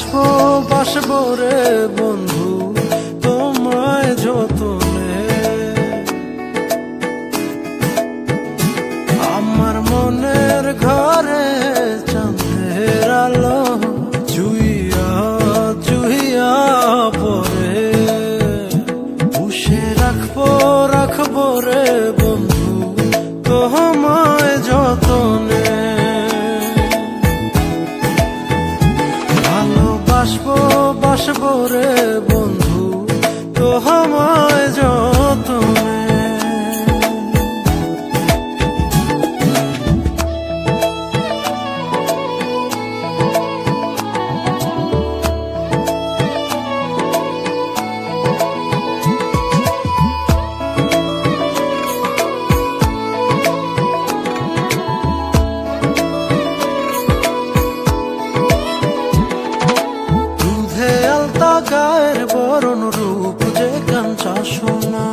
বাসবো বাসবো রে বন্ধু তোমায় যতনে। আমার মনের ঘরে চাঁদের আলো চুইয়া চুইয়া পরে, পুষে রাখবো রাখবো রে বন্ধু তোমায় যতনে। ভালোবাসবো বাসবো রে বন্ধু তোমায় যতনে। গায়ের বরণ রূপ যে কাঞ্চা সোনা,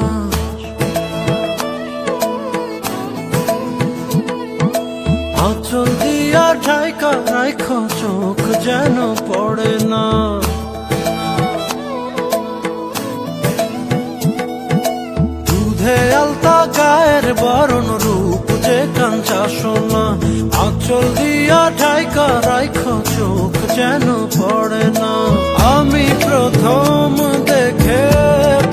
আঁচল দিয়া ঢাকা রাখো চোখ যেন পড়ে না। দুধে আলতা গায়ের বরণ রূপ যে কাঞ্চা সোনা, আঁচল দিয়া ঢাকা রাখো চোখ যেন পড়ে না। আমি প্রথম দেখে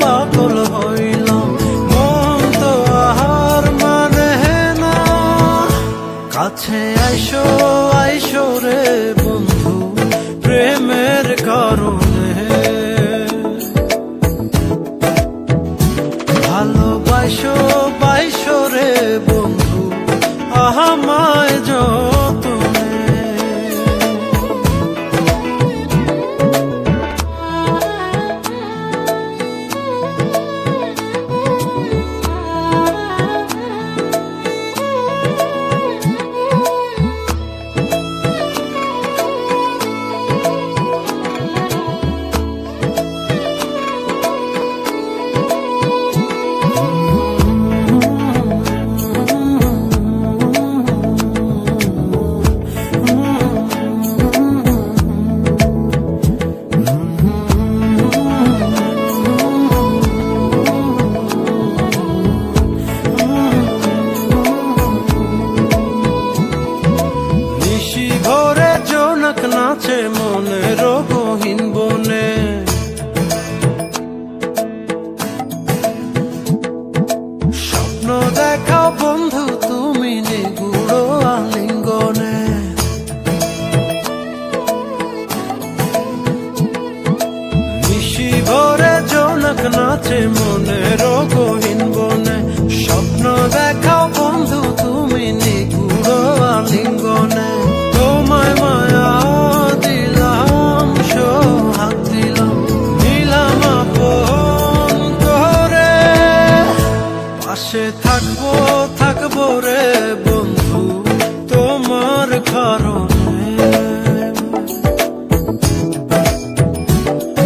পাগল হইলাম, মন তো আহার মানে না। কাছে আইসো আইসো রে বন্ধু প্রেমের কারণে। ভালোবাসো বাইসো রে বন্ধু আমায় যতনে। নাচে মনের গহীন বনে, স্বপ্ন দেখাও বন্ধু তুমি নিগুড় আলিঙ্গনে। নিশি ভরে জোনাক নাচে মনের গহীন বনে, স্বপ্ন দেখাও বন্ধু তুমি নিগুড় আলিঙ্গনে। তোমায় মায়া দিলাম সোহাগ দিলাম, দিলাম আপন করে। পাশে থাকবো থাকবো রে বন্ধু তোমার কারণে।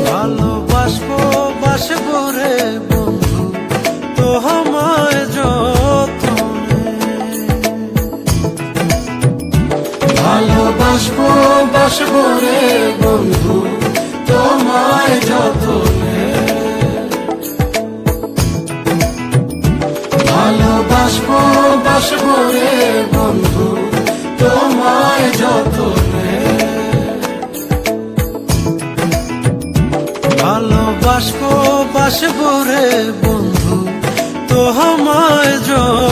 ভালোবাসবো বাসবো রে বন্ধু তোমায় যতনে। ভালোবাসবো বাসবো রে বন্ধু তোমায় যতনে। ভালোবাসবো বাসবো রে বন্ধু তোমায় যতনে। ভালোবাসবো বাসবো রে বন্ধু তোমায় যতনে।